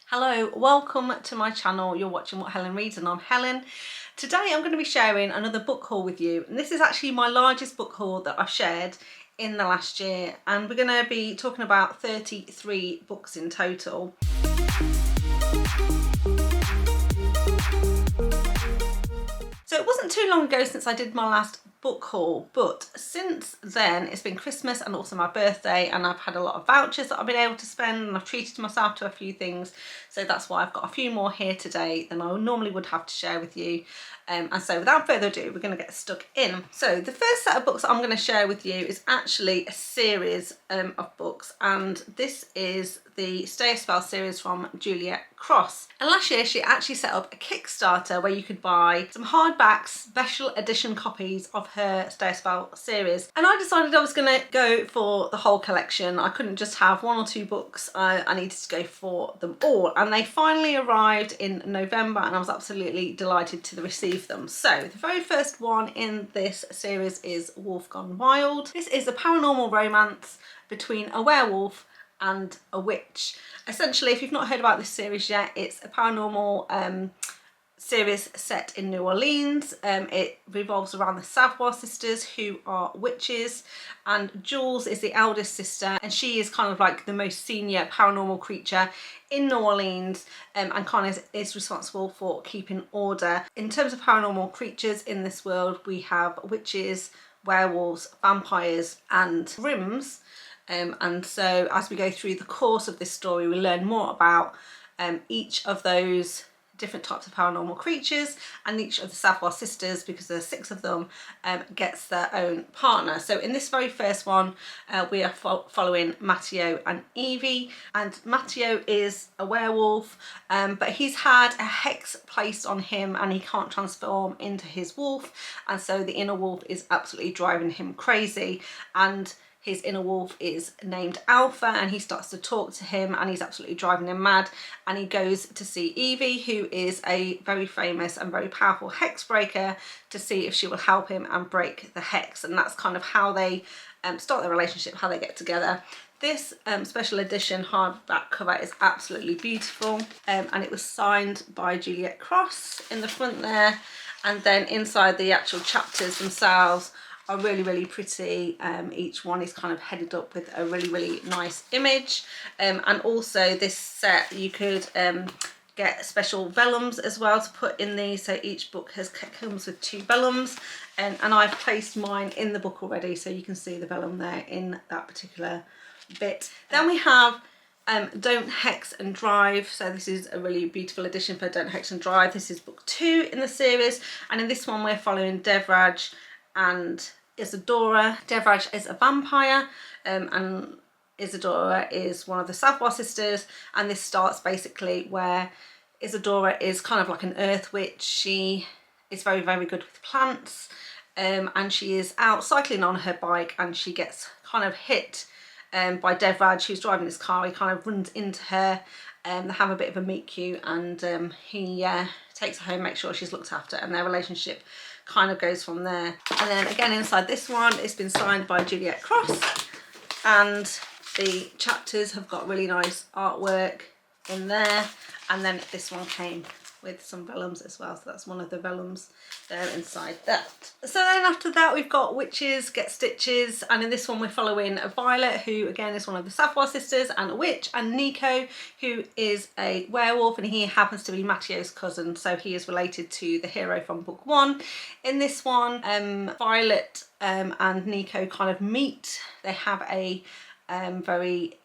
Hello, welcome to my channel. You're watching What Helen Reads and I'm Helen. Today I'm going to be sharing another book haul with you, and this is actually my largest book haul that I've shared in the last year, and we're going to be talking about 33 books in total. So it wasn't too long ago since I did my last book haul, but since then it's been Christmas and also my birthday, and I've had a lot of vouchers that I've been able to spend, and I've treated myself to a few things, so that's why I've got a few more here today than I normally would have to share with you. And so without further ado, we're going to get stuck in. So the first set of books I'm going to share with you is actually a series of books, and this is the Stay a Spell series from Juliette. And last year she actually set up a Kickstarter where you could buy some hardback special edition copies of her Stay a Spell series, and I decided I was going to go for the whole collection. I couldn't just have one or two books, I needed to go for them all, and they finally arrived in November and I was absolutely delighted to receive them. So the very first one in this series is Wolf Gone Wild. This is a paranormal romance between a werewolf and a witch. Essentially, if you've not heard about this series yet, it's a paranormal series set in New Orleans. It revolves around the Savoy sisters, who are witches, and Jules is the eldest sister, and she is kind of like the most senior paranormal creature in New Orleans, and kind of is responsible for keeping order. In terms of paranormal creatures in this world, we have witches, werewolves, vampires and grims. And so as we go through the course of this story, we learn more about each of those different types of paranormal creatures, and each of the Savoy sisters, because there's 6 of them, gets their own partner. So in this very first one, we are following Matteo and Evie, and Matteo is a werewolf, but he's had a hex placed on him and he can't transform into his wolf, and so the inner wolf is absolutely driving him crazy, and his inner wolf is named Alpha, and he starts to talk to him and he's absolutely driving him mad, and he goes to see Evie, who is a very famous and very powerful hex breaker, to see if she will help him and break the hex, and that's kind of how they start their relationship, how they get together. This special edition hardback cover is absolutely beautiful, and it was signed by Juliette in the front there, and then inside the actual chapters themselves are really pretty. Each one is kind of headed up with a really nice image, and also this set you could get special vellums as well to put in these, so each book comes with 2 vellums, and I've placed mine in the book already, so you can see the vellum there in that particular bit. Then we have Don't Hex and Drive. So this is a really beautiful edition for Don't Hex and Drive. This is book 2 in the series, and in this one we're following Devraj and Isadora. Devraj is a vampire, and Isadora is one of the Savoy sisters, and this starts basically where Isadora is kind of like an earth witch. She is very good with plants, and she is out cycling on her bike, and she gets kind of hit by Devraj, who's driving his car. He kind of runs into her, they have a bit of a meet cute, and he takes her home, makes sure she's looked after, and their relationship kind of goes from there. And then again inside this one, it's been signed by Juliette, and the chapters have got really nice artwork in there, and then this one came with some vellums as well, so that's one of the vellums there inside that. So then after that we've got Witches Get Stitches, and in this one we're following Violet, who again is one of the Savoy sisters and a witch, and Nico, who is a werewolf, and he happens to be Matteo's cousin, so he is related to the hero from book 1. In this one, Violet and Nico kind of meet. They have a very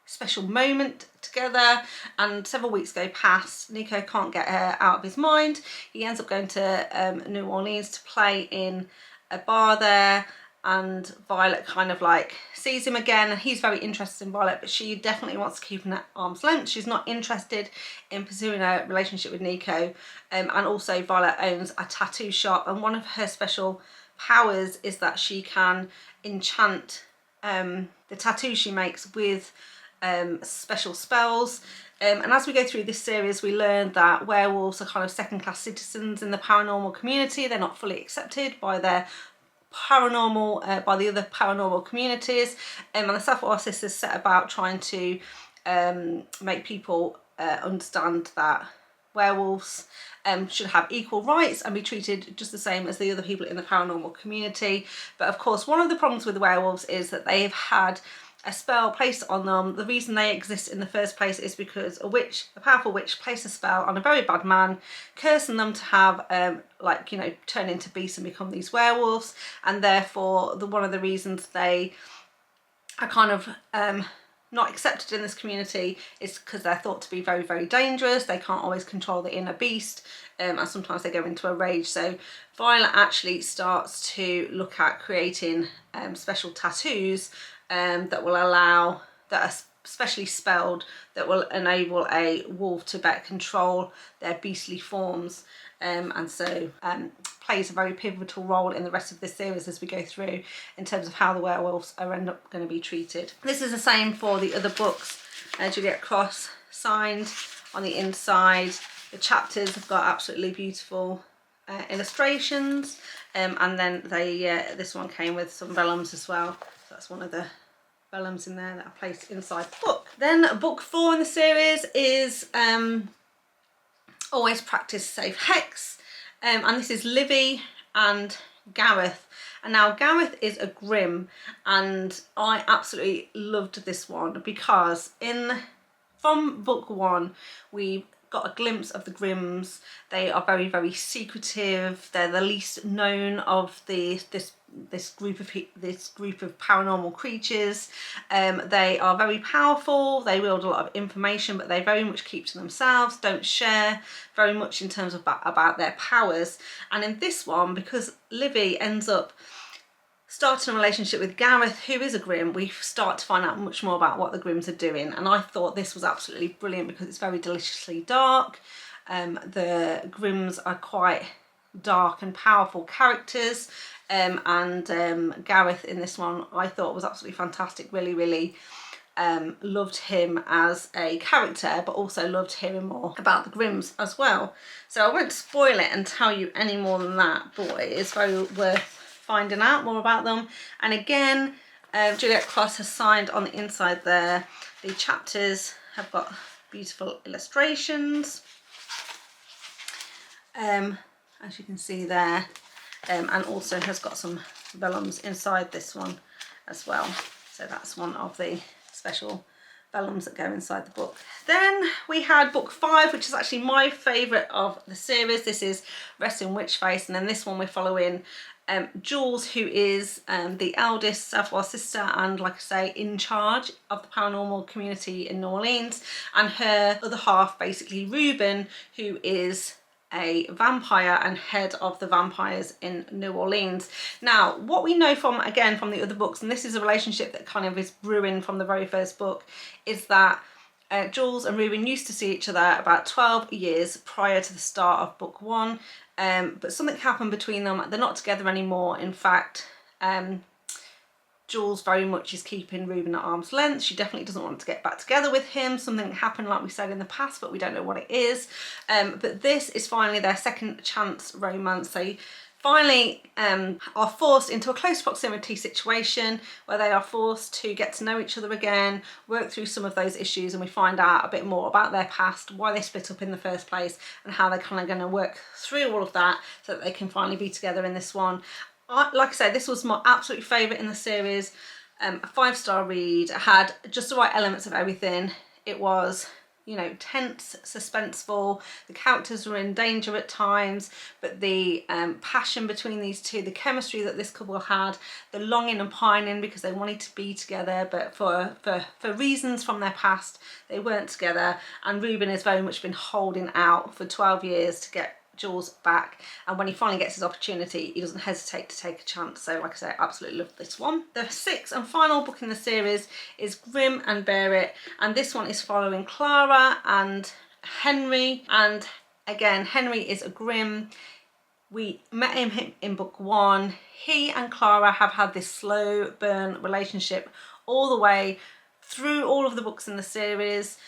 special moment together, and several weeks go past. Nico can't get her out of his mind. He ends up going to New Orleans to play in a bar there, and Violet kind of like sees him again, and he's very interested in Violet, but she definitely wants to keep him at arm's length. She's not interested in pursuing a relationship with Nico, and also Violet owns a tattoo shop, and one of her special powers is that she can enchant the tattoo she makes with special spells, and as we go through this series we learn that werewolves are kind of second-class citizens in the paranormal community. They're not fully accepted by their paranormal by the other paranormal communities, and the Savoy sisters set about trying to make people understand that werewolves should have equal rights and be treated just the same as the other people in the paranormal community. But of course, one of the problems with werewolves is that they've had a spell placed on them. The reason they exist in the first place is because a powerful witch placed a spell on a very bad man, cursing them to have like, you know, turn into beasts and become these werewolves. And therefore one of the reasons they are kind of not accepted in this community is because they're thought to be very, very dangerous. They can't always control the inner beast, and sometimes they go into a rage. So Violet actually starts to look at creating special tattoos that will allow, that are specially spelled, that will enable a wolf to better control their beastly forms, and so plays a very pivotal role in the rest of this series as we go through in terms of how the werewolves are end up going to be treated. This is the same for the other books. Juliette Cross signed on the inside. The chapters have got absolutely beautiful illustrations, and then they this one came with some vellums as well. So that's one of the vellums in there that I placed inside the book. Then book 4 in the series is Always Practice Safe Hex. And this is Livy and Gareth. And now Gareth is a Grimm, and I absolutely loved this one because from book 1 we got a glimpse of the Grimms. They are very, very secretive. They're the least known of this group of paranormal creatures. They are very powerful. They wield a lot of information, but they very much keep to themselves, don't share very much in terms of about their powers. And in this one, because Livy ends up starting a relationship with Gareth, who is a Grimm, we start to find out much more about what the Grimms are doing. And I thought this was absolutely brilliant because it's very deliciously dark. The Grimms are quite dark and powerful characters, and Gareth in this one I thought was absolutely fantastic. Really loved him as a character, but also loved hearing more about the Grimms as well. So I won't spoil it and tell you any more than that, but it is very worth finding out more about them. And again, Juliette Cross has signed on the inside there. The chapters have got beautiful illustrations, as you can see there, and also has got some vellums inside this one as well. So that's one of the special vellums that go inside the book. Then we had book 5, which is actually my favourite of the series. This is Resting Witch Face, and then this one we're following Jules, who is the eldest Savoir sister and, like I say, in charge of the paranormal community in New Orleans, and her other half, basically Reuben, who is a vampire and head of the vampires in New Orleans. Now, what we know from the other books, and this is a relationship that kind of is brewing from the very first book, is that Jules and Reuben used to see each other about 12 years prior to the start of book 1. But something happened between them. They're not together anymore. In fact, Jules very much is keeping Reuben at arm's length. She definitely doesn't want to get back together with him. Something happened, like we said, in the past, but we don't know what it is. But this is finally their second chance romance. They finally are forced into a close proximity situation where they are forced to get to know each other again, work through some of those issues, and we find out a bit more about their past, why they split up in the first place, and how they're kind of going to work through all of that so that they can finally be together in this one. Like I said, this was my absolute favourite in the series. A 5-star read. It had just the right elements of everything. It was, you know, tense, suspenseful. The characters were in danger at times, but the passion between these two, the chemistry that this couple had, the longing and pining because they wanted to be together, but for reasons from their past, they weren't together. And Reuben has very much been holding out for 12 years to get Jules back, and when he finally gets his opportunity, he doesn't hesitate to take a chance. So, like I say, I absolutely love this one. The 6th and final book in the series is Grim and Bear It, and this one is following Clara and Henry. And again, Henry is a Grim. We met him in book 1. He and Clara have had this slow burn relationship all the way through all of the books in the series.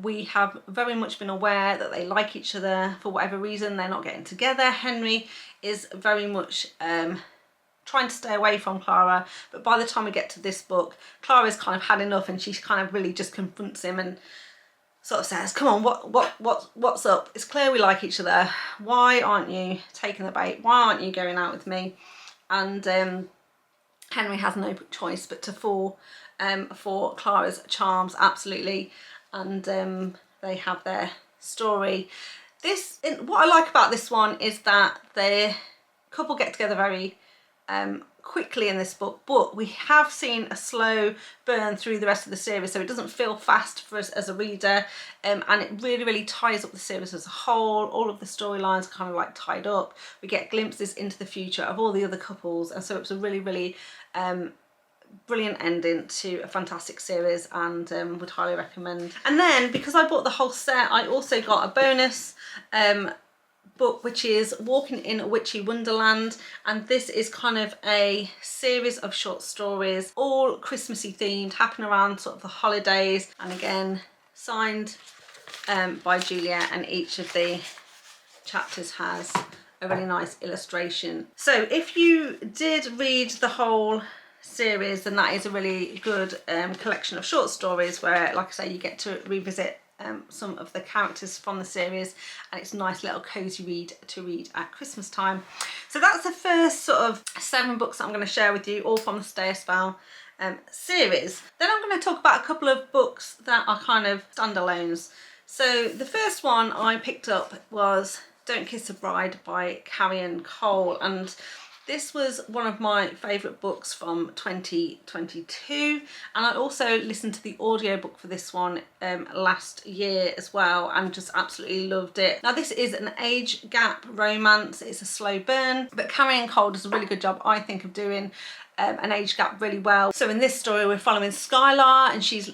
We have very much been aware that they like each other. For whatever reason, they're not getting together. Henry is very much trying to stay away from Clara, but by the time we get to this book, Clara's kind of had enough, and she kind of really just confronts him and sort of says, come on, what's up? It's clear we like each other. Why aren't you taking the bait? Why aren't you going out with me? And Henry has no choice but to fall for Clara's charms, absolutely. And they have their story. What I like about this one is that the couple get together very quickly in this book, but we have seen a slow burn through the rest of the series, so it doesn't feel fast for us as a reader, and it really ties up the series as a whole. All of the storylines are kind of like tied up. We get glimpses into the future of all the other couples, and so it's a really brilliant ending to a fantastic series, and would highly recommend. And then because I bought the whole set, I also got a bonus book, which is Walking in Witchy Wonderland, and this is kind of a series of short stories, all Christmassy themed, happen around sort of the holidays, and again signed by Juliette, and each of the chapters has a really nice illustration. So if you did read the whole series, then that is a really good collection of short stories where, like I say, you get to revisit some of the characters from the series, and it's a nice little cozy read to read at Christmas time. So that's the first sort of 7 books that I'm going to share with you, all from the Stay a Spell series. Then I'm going to talk about a couple of books that are kind of standalones. So the first one I picked up was Don't Kiss a Bride by Carian, and this was one of my favourite books from 2022, and I also listened to the audiobook for this one last year as well, and just absolutely loved it. Now this is an age gap romance, it's a slow burn, but Carian does a really good job, I think, of doing an age gap really well. So in this story we're following Skylar, and she's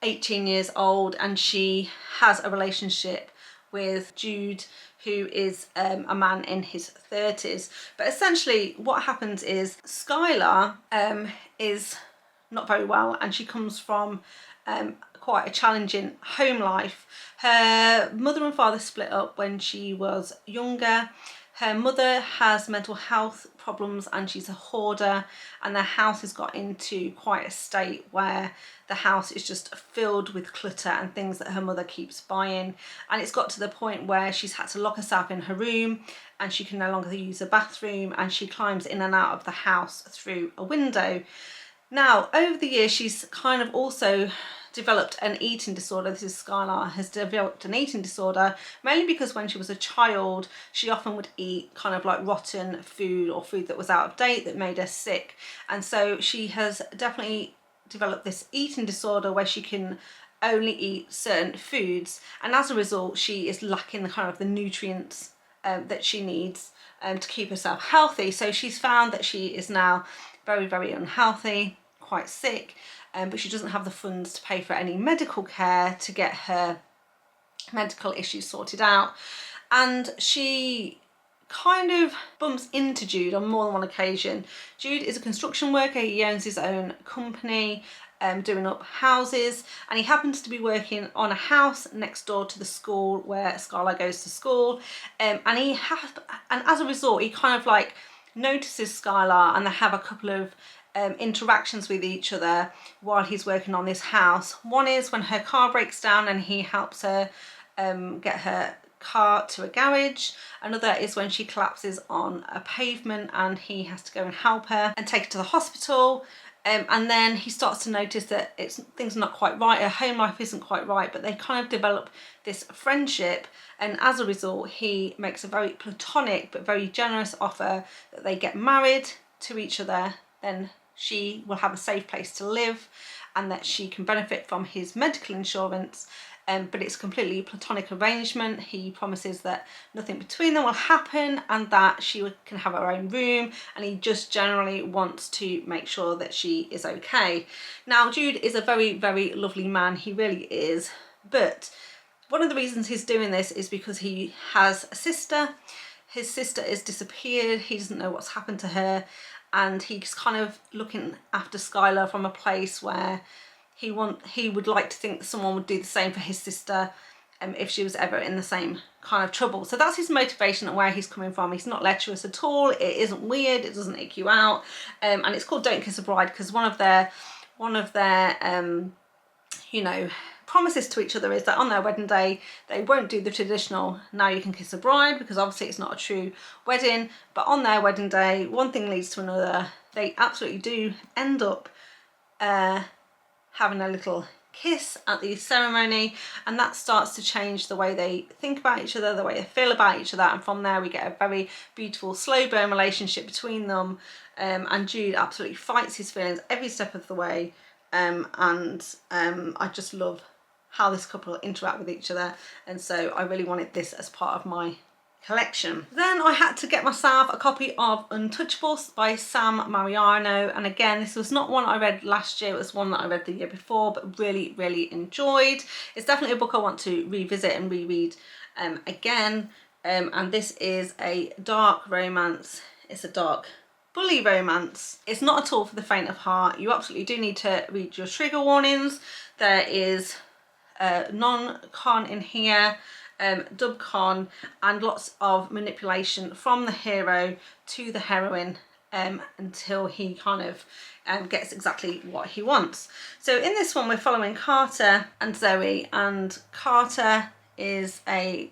18 years old, and she has a relationship with Jude, who is a man in his 30s. But essentially what happens is Skylar is not very well, and she comes from quite a challenging home life. Her mother and father split up when she was younger. Her mother has mental health problems, and she's a hoarder, and their house has got into quite a state where the house is just filled with clutter and things that her mother keeps buying, and it's got to the point where she's had to lock herself in her room, and she can no longer use the bathroom, and she climbs in and out of the house through a window. Now over the years she's kind of also developed an eating disorder. This is Skylar has developed an eating disorder mainly because when she was a child she often would eat kind of like rotten food, or food that was out of date, that made her sick, and so she has definitely developed this eating disorder where she can only eat certain foods, and as a result she is lacking the kind of the nutrients that she needs to keep herself healthy. So she's found that she is now very unhealthy, quite sick, but she doesn't have the funds to pay for any medical care to get her medical issues sorted out, and she kind of bumps into Jude on more than one occasion. Jude is a construction worker, he owns his own company doing up houses, and he happens to be working on a house next door to the school where Skylar goes to school, and as a result he kind of like notices Skylar, and they have a couple of interactions with each other while he's working on this house. One is when her car breaks down and he helps her get her car to a garage. Another is when she collapses on a pavement and he has to go and help her and take her to the hospital. And then he starts to notice that things are not quite right, her home life isn't quite right, but they kind of develop this friendship, and as a result he makes a very platonic but very generous offer that they get married to each other, then she will have a safe place to live, and that she can benefit from his medical insurance, but it's completely platonic arrangement. He promises that nothing between them will happen, and that she can have her own room, and he just generally wants to make sure that she is okay. Now Jude is a very lovely man, he really is, but one of the reasons he's doing this is because he has a sister. His sister is disappeared, he doesn't know what's happened to her, and he's kind of looking after Skylar from a place where he would like to think that someone would do the same for his sister if she was ever in the same kind of trouble. So that's his motivation and where he's coming from. He's not lecherous at all, it isn't weird, it doesn't ick you out, and it's called Don't Kiss a Bride because one of their you know, promises to each other is that on their wedding day they won't do the traditional "now you can kiss a bride," because obviously it's not a true wedding, but on their wedding day one thing leads to another. They absolutely do end up having a little kiss at the ceremony, and that starts to change the way they think about each other, the way they feel about each other, and from there we get a very beautiful slow burn relationship between them. And Jude absolutely fights his feelings every step of the way, and I just love how this couple interact with each other, and so I really wanted this as part of my collection. Then I had to get myself a copy of Untouchable by Sam Mariano, and again this was not one I read last year, it was one that I read the year before, but really enjoyed. It's definitely a book I want to revisit and reread again, and this is a dark romance. It's a dark bully romance. It's not at all for the faint of heart. You absolutely do need to read your trigger warnings. There is non-con in here, dub con, and lots of manipulation from the hero to the heroine until he kind of gets exactly what he wants. So in this one we're following Carter and Zoe, and Carter is a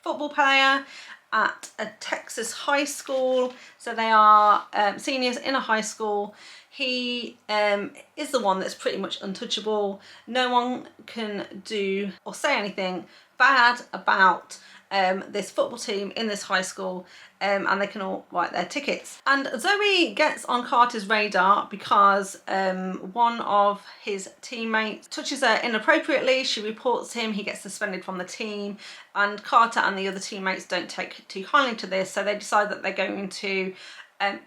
football player at a Texas high school, so they are seniors in a high school. He is the one that's pretty much untouchable. No one can do or say anything bad about this football team in this high school, and they can all write their tickets. And Zoe gets on Carter's radar because one of his teammates touches her inappropriately. She reports him, he gets suspended from the team, and Carter and the other teammates don't take too kindly to this, so they decide that they're going to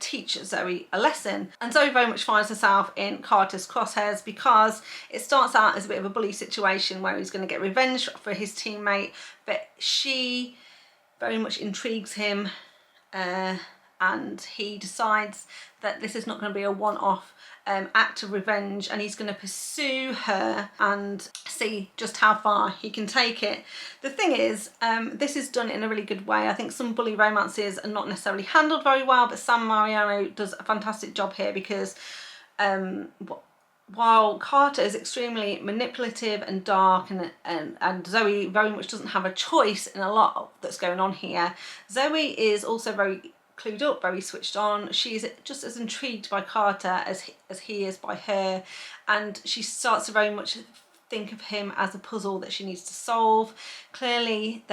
teach Zoe a lesson. And Zoe very much finds herself in Carter's crosshairs because it starts out as a bit of a bully situation where he's going to get revenge for his teammate, but she very much intrigues him, and he decides that this is not going to be a one-off act of revenge, and he's going to pursue her and see just how far he can take it. The thing is, this is done in a really good way. I think some bully romances are not necessarily handled very well, but Sam Mariano does a fantastic job here because while Carter is extremely manipulative and dark, and Zoe very much doesn't have a choice in a lot that's going on here, Zoe is also very clued up, very switched on. She's just as intrigued by Carter as he is by her, and she starts to very much think of him as a puzzle that she needs to solve. Clearly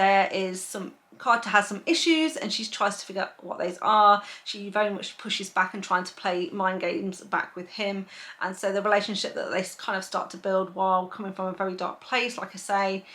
Carter has some issues and she tries to figure out what those are. She very much pushes back and trying to play mind games back with him, and so the relationship that they kind of start to build while coming from a very dark place, like I say,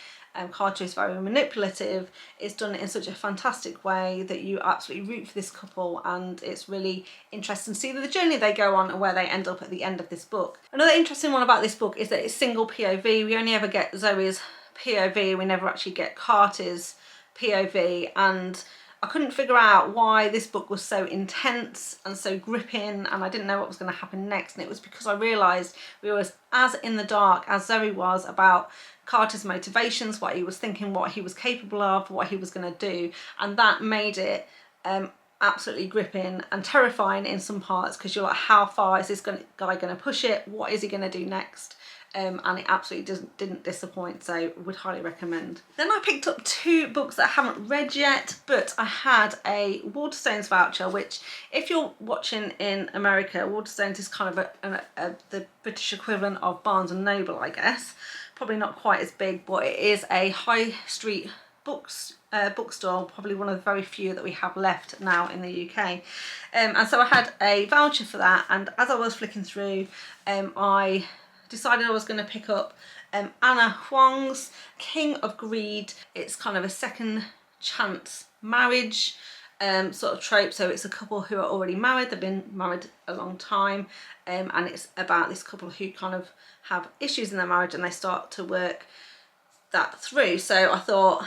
Carter is very manipulative, is done in such a fantastic way that you absolutely root for this couple, and it's really interesting to see the journey they go on and where they end up at the end of this book. Another interesting one about this book is that it's single POV. We only ever get Zoe's POV, we never actually get Carter's POV, and I couldn't figure out why this book was so intense and so gripping, and I didn't know what was going to happen next, and it was because I realised we were as in the dark as Zoe was about Carter's motivations, what he was thinking, what he was capable of, what he was going to do, and that made it absolutely gripping and terrifying in some parts, because you're like, how far is this guy going to push it? What is he going to do next? And it absolutely didn't disappoint, so would highly recommend. Then I picked up two books that I haven't read yet, but I had a Waterstones voucher, which if you're watching in America, Waterstones is kind of the British equivalent of Barnes & Noble, I guess. Probably not quite as big, but it is a high street bookstore, probably one of the very few that we have left now in the UK. And so I had a voucher for that, and as I was flicking through, I decided I was going to pick up Anna Huang's King of Greed. It's kind of a second chance marriage sort of trope, so it's a couple who are already married, they've been married a long time, and it's about this couple who kind of have issues in their marriage and they start to work that through. So I thought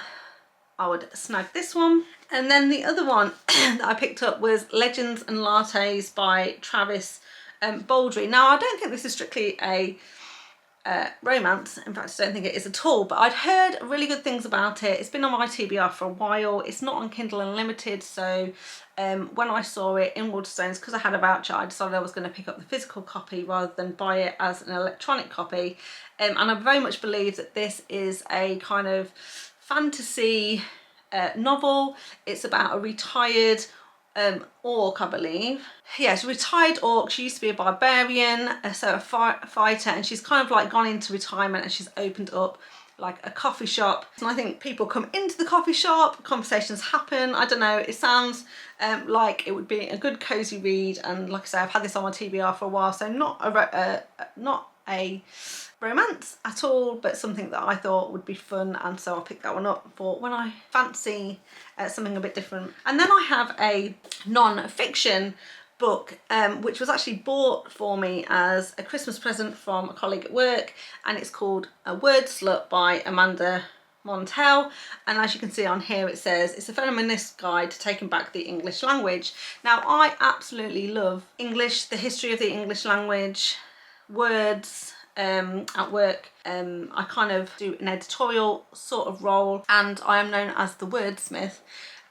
I would snag this one. And then the other one that I picked up was Legends and Lattes by Travis Baldree. Now I don't think this is strictly a romance. In fact, I don't think it is at all, but I'd heard really good things about it. It's been on my TBR for a while. It's not on Kindle Unlimited, so when I saw it in Waterstones, because I had a voucher, I decided I was going to pick up the physical copy rather than buy it as an electronic copy. And I very much believe that this is a kind of fantasy novel. It's about a retired orc, I believe. Yes, retired orc. She used to be a barbarian, so a fighter, and she's kind of like gone into retirement, and she's opened up like a coffee shop. And I think people come into the coffee shop, conversations happen. I don't know, it sounds like it would be a good cozy read. And like I say, I've had this on my TBR for a while, so not a romance at all, but something that I thought would be fun, and so I'll pick that one up for when I fancy something a bit different. And then I have a non-fiction book which was actually bought for me as a Christmas present from a colleague at work, and it's called A Word Slut by Amanda Montell, and as you can see on here it says it's a feminist guide to taking back the English language. Now I absolutely love English, the history of the English language, words. At work I kind of do an editorial sort of role, and I am known as the wordsmith,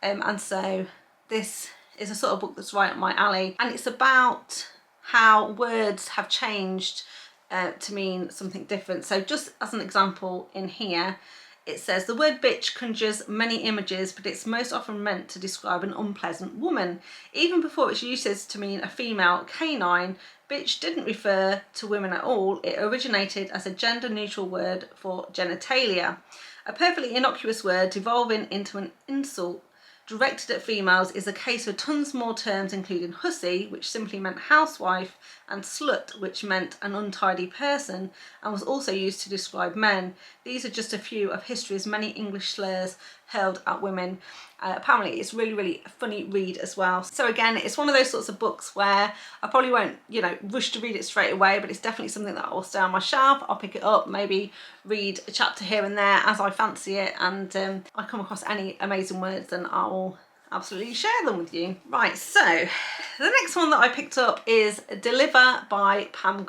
and so this is a sort of book that's right up my alley, and it's about how words have changed to mean something different. So just as an example in here, it says the word bitch conjures many images, but it's most often meant to describe an unpleasant woman. Even before its uses to mean a female canine, bitch didn't refer to women at all. It originated as a gender-neutral word for genitalia. A perfectly innocuous word devolving into an insult directed at females is the case with tons more terms, including hussy, which simply meant housewife, and slut, which meant an untidy person, and was also used to describe men. These are just a few of history's many English slurs hurled at women. Apparently it's really a funny read as well. So again, it's one of those sorts of books where I probably won't, you know, rush to read it straight away, but it's definitely something that will stay on my shelf. I'll pick it up, maybe read a chapter here and there as I fancy it, and I come across any amazing words, then I'll absolutely share them with you. Right, so the next one that I picked up is Deliver by Pam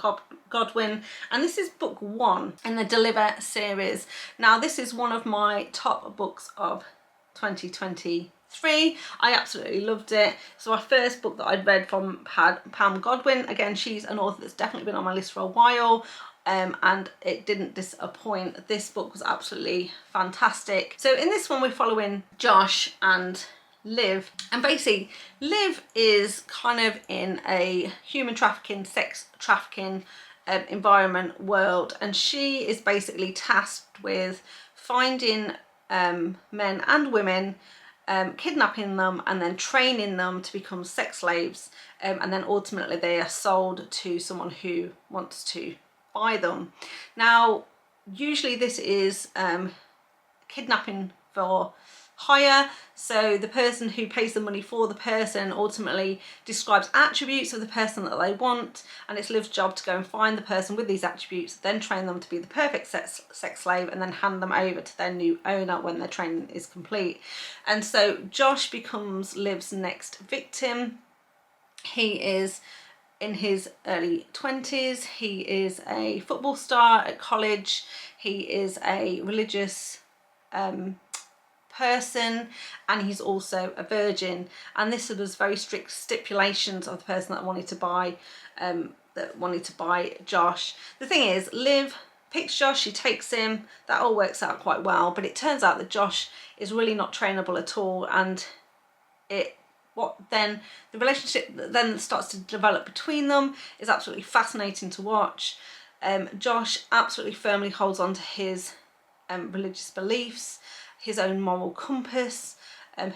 Godwin, and this is book 1 in the Deliver series. Now this is one of my top books of 2023. I absolutely loved it. So my first book that I'd read from Pam Godwin. Again, she's an author that's definitely been on my list for a while, and it didn't disappoint. This book was absolutely fantastic. So in this one we're following Josh and Liv, and basically Liv is kind of in a human trafficking, sex trafficking environment world, and she is basically tasked with finding men and women, kidnapping them and then training them to become sex slaves, and then ultimately they are sold to someone who wants to buy them. Now usually this is kidnapping for hire, so the person who pays the money for the person ultimately describes attributes of the person that they want, and it's Liv's job to go and find the person with these attributes, then train them to be the perfect sex slave, and then hand them over to their new owner when their training is complete. And so Josh becomes Liv's next victim. He is in his early 20s, he is a football star at college, he is a religious person, and he's also a virgin, and this was very strict stipulations of the person that wanted to buy Josh. The thing is, Liv picks Josh, she takes him, that all works out quite well, but it turns out that Josh is really not trainable at all, and the relationship that then starts to develop between them is absolutely fascinating to watch. Josh absolutely firmly holds on to his religious beliefs, his own moral compass,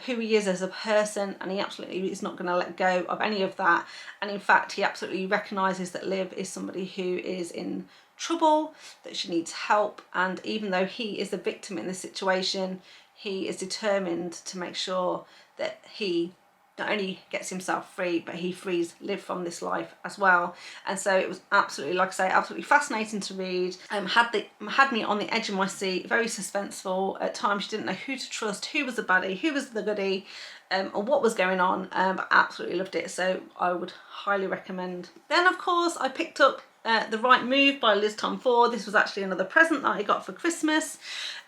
who he is as a person, and he absolutely is not going to let go of any of that. And in fact, he absolutely recognises that Liv is somebody who is in trouble, that she needs help, and even though he is the victim in this situation, he is determined to make sure that he not only gets himself free, but he frees Liv from this life as well. And so it was absolutely, like I say, absolutely fascinating to read. Had me on the edge of my seat, very suspenseful. At times you didn't know who to trust, who was the baddie, who was the goodie, or what was going on, but absolutely loved it. So I would highly recommend. Then of course I picked up The Right Move by Liz Tomforde. This was actually another present that I got for Christmas.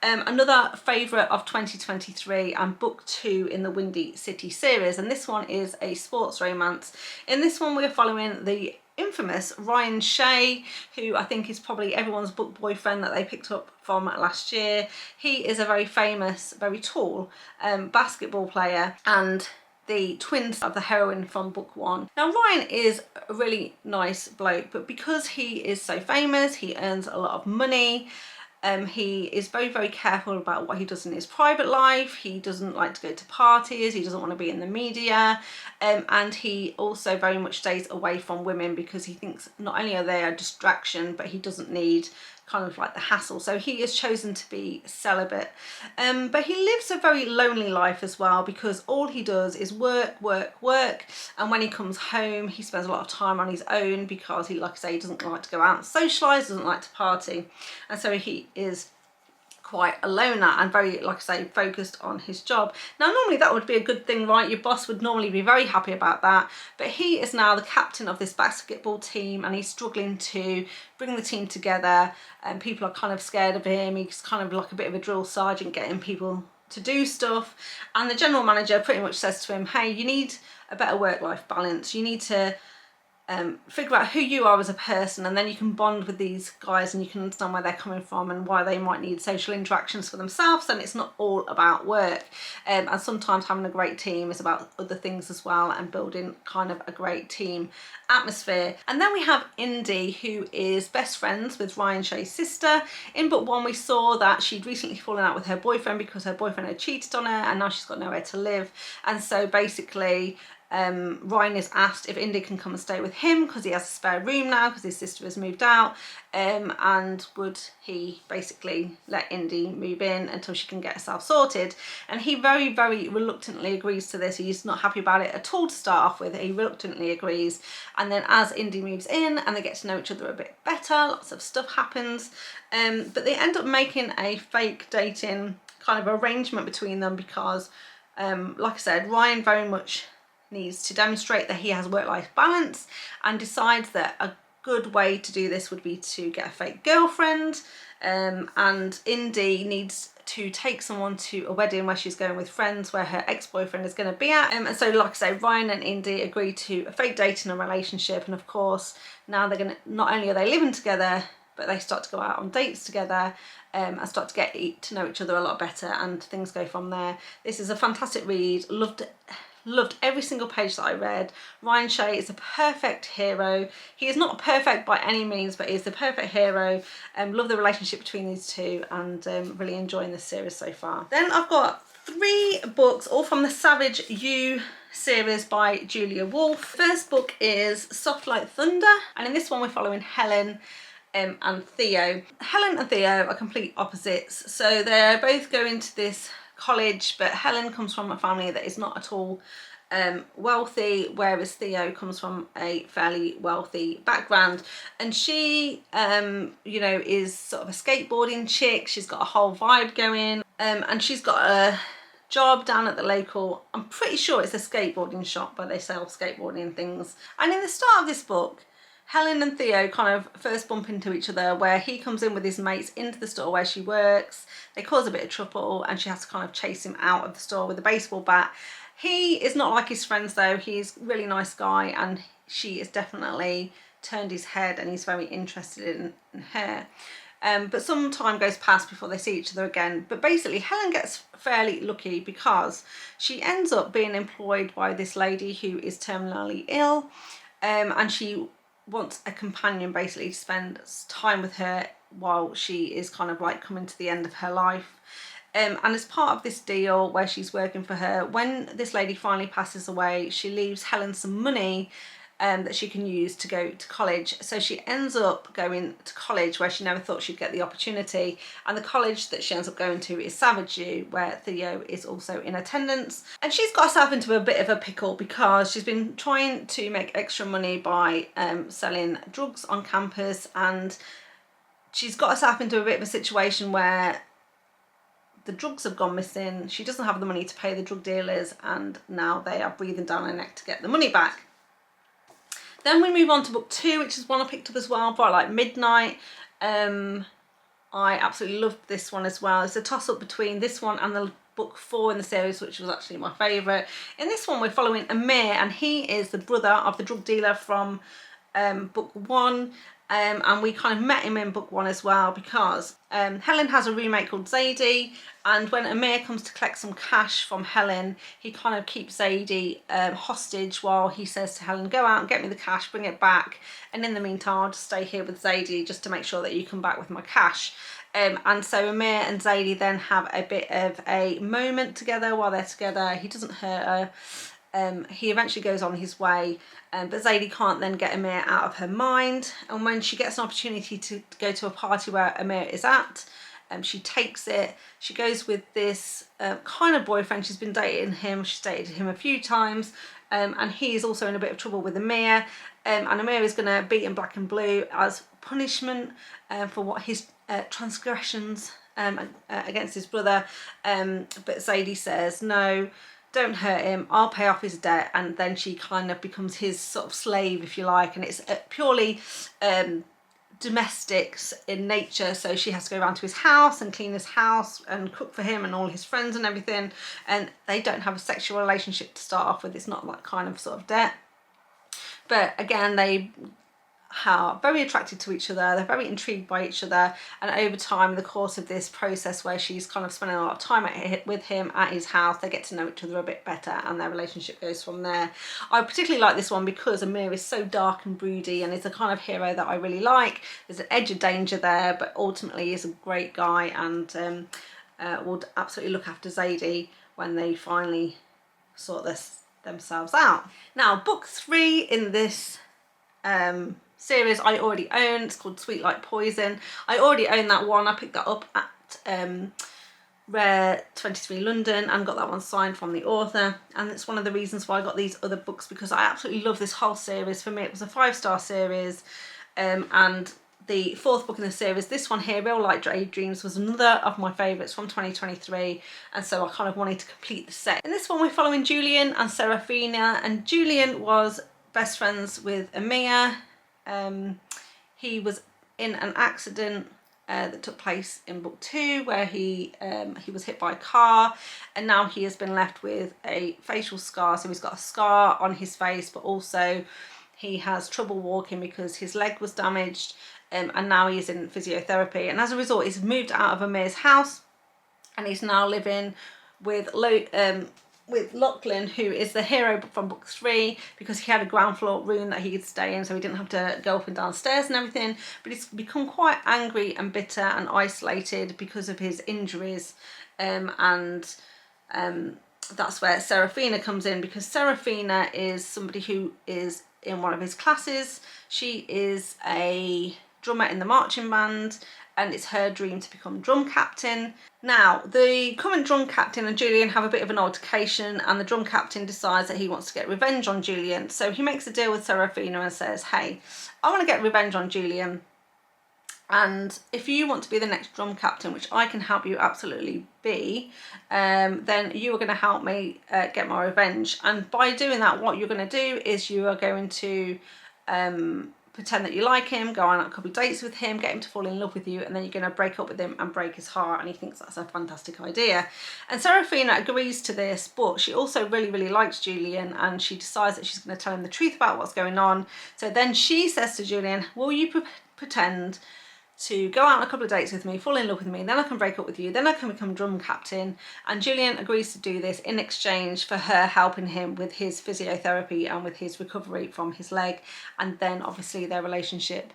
Another favourite of 2023 and book 2 in the Windy City series, and this one is a sports romance. In this one we're following the infamous Ryan Shea, who I think is probably everyone's book boyfriend that they picked up from last year. He is a very famous, very tall basketball player and the twins of the heroine from book 1. Now Ryan is a really nice bloke, but because he is so famous, he earns a lot of money. He is very, very careful about what he does in his private life. He doesn't like to go to parties, he doesn't want to be in the media, and he also very much stays away from women because he thinks not only are they a distraction, but he doesn't need kind of like the hassle. So he has chosen to be celibate, but he lives a very lonely life as well, because all he does is work, and when he comes home he spends a lot of time on his own because he, like I say, he doesn't like to go out and socialise, doesn't like to party, and so he is quite a loner and very, like I say, focused on his job. Now normally that would be a good thing, right? Your boss would normally be very happy about that, but he is now the captain of this basketball team and he's struggling to bring the team together, and people are kind of scared of him. He's kind of like a bit of a drill sergeant getting people to do stuff, and the general manager pretty much says to him, hey, you need a better work-life balance, you need to figure out who you are as a person, and then you can bond with these guys and you can understand where they're coming from and why they might need social interactions for themselves, and it's not all about work. And sometimes having a great team is about other things as well, and building kind of a great team atmosphere. And then we have Indy, who is best friends with Ryan Shea's sister. In book 1 we saw that she'd recently fallen out with her boyfriend because her boyfriend had cheated on her, and now she's got nowhere to live, and so basically Ryan is asked if Indy can come and stay with him because he has a spare room now because his sister has moved out, and would he basically let Indy move in until she can get herself sorted. And he very, very reluctantly agrees to this. He's not happy about it at all to start off with. He reluctantly agrees, and then as Indy moves in and they get to know each other a bit better, lots of stuff happens, but they end up making a fake dating kind of arrangement between them because like I said, Ryan very much needs to demonstrate that he has work-life balance, and decides that a good way to do this would be to get a fake girlfriend, and Indy needs to take someone to a wedding where she's going with friends where her ex-boyfriend is going to be at, and so like I say, Ryan and Indy agree to a fake dating and relationship, and of course now they're gonna, not only are they living together, but they start to go out on dates together, and start to get to know each other a lot better, and things go from there. This is a fantastic read. Loved every single page that I read. Ryan Shea is a perfect hero. He is not perfect by any means, but he is the perfect hero. Love the relationship between these two, and really enjoying this series so far. Then I've got 3 books, all from the Savage You series by Julia Wolfe. First book is Soft Like Thunder, and in this one we're following Helen and Theo. Helen and Theo are complete opposites. So they're both going to this college, but Helen comes from a family that is not at all wealthy, whereas Theo comes from a fairly wealthy background, and she you know, is sort of a skateboarding chick. She's got a whole vibe going, and she's got a job down at the local, I'm pretty sure it's a skateboarding shop where they sell skateboarding things. And in the start of this book, Helen and Theo kind of first bump into each other, where he comes in with his mates into the store where she works. They cause a bit of trouble and she has to kind of chase him out of the store with a baseball bat. He is not like his friends though. He's a really nice guy, and she has definitely turned his head and he's very interested in her. But some time goes past before they see each other again. But basically Helen gets fairly lucky because she ends up being employed by this lady who is terminally ill, and she wants a companion basically to spend time with her while she is kind of like coming to the end of her life. And as part of this deal where she's working for her, when this lady finally passes away, she leaves Helen some money that she can use to go to college. So she ends up going to college where she never thought she'd get the opportunity, and the college that she ends up going to is Savage U, where Theo is also in attendance. And she's got herself into a bit of a pickle because she's been trying to make extra money by selling drugs on campus, and she's got herself into a bit of a situation where the drugs have gone missing. She doesn't have the money to pay the drug dealers, and now they are breathing down her neck to get the money back. Then we move on to book 2, which is one I picked up as well, Bright Like Midnight. I absolutely loved this one as well. It's a toss up between this one and the book 4 in the series, which was actually my favourite. In this one, we're following Amir, and he is the brother of the drug dealer from book 1. And we kind of met him in book 1 as well, because Helen has a roommate called Zadie, and when Amir comes to collect some cash from Helen, he kind of keeps Zadie hostage while he says to Helen, go out and get me the cash, bring it back, and in the meantime I'll just stay here with Zadie just to make sure that you come back with my cash. And so Amir and Zadie then have a bit of a moment together while they're together. He doesn't hurt her. He eventually goes on his way, but Zadie can't then get Amir out of her mind, and when she gets an opportunity to go to a party where Amir is at, she takes it. She goes with this kind of boyfriend. She's been dating him, she's dated him a few times, and he is also in a bit of trouble with Amir, and Amir is going to beat him black and blue as punishment for what his transgressions against his brother, but Zadie says, no, don't hurt him, I'll pay off his debt. And then she kind of becomes his sort of slave, if you like, and it's purely domestics in nature. So she has to go around to his house and clean his house and cook for him and all his friends and everything, and they don't have a sexual relationship to start off with. It's not that kind of sort of debt, but again, they are very attracted to each other, they're very intrigued by each other, and over time, in the course of this process where she's kind of spending a lot of time with him at his house, they get to know each other a bit better, and their relationship goes from there. I particularly like this one because Amir is so dark and broody, and is the kind of hero that I really like. There's an edge of danger there, but ultimately he's a great guy, and would absolutely look after Zadie when they finally sort themselves out. Now, book 3 in this series I already own. It's called Sweet Like Poison. I already own that one. I picked that up at Rare 23 London and got that one signed from the author, and it's one of the reasons why I got these other books, because I absolutely love this whole series. For me, it was a 5-star series, and the 4th book in the series, this one here, Real Light Daydreams, was another of my favourites from 2023, and so I kind of wanted to complete the set. In this one, we're following Julian and Serafina, and Julian was best friends with Amir. He was in an accident that took place in book 2 where he was hit by a car, and now he has been left with a facial scar. So he's got a scar on his face, but also he has trouble walking because his leg was damaged, and now he's in physiotherapy, and as a result he's moved out of Amir's house, and he's now living with Lachlan, who is the hero from book 3, because he had a ground floor room that he could stay in, so he didn't have to go up and down stairs and everything. But he's become quite angry and bitter and isolated because of his injuries, and that's where Serafina comes in, because Serafina is somebody who is in one of his classes. She is a drummer in the marching band, and it's her dream to become drum captain. Now, the current drum captain and Julian have a bit of an altercation, and the drum captain decides that he wants to get revenge on Julian. So he makes a deal with Serafina and says, hey, I want to get revenge on Julian, and if you want to be the next drum captain, which I can help you absolutely be, then you are going to help me get my revenge. And by doing that, what you're going to do is you are going to pretend that you like him, go on a couple of dates with him, get him to fall in love with you, and then you're going to break up with him and break his heart, and he thinks that's a fantastic idea. And Serafina agrees to this, but she also really, really likes Julian, and she decides that she's going to tell him the truth about what's going on. So then she says to Julian, will you pretend to go out on a couple of dates with me, fall in love with me, then I can break up with you, then I can become drum captain. And Julian agrees to do this in exchange for her helping him with his physiotherapy and with his recovery from his leg, and then obviously their relationship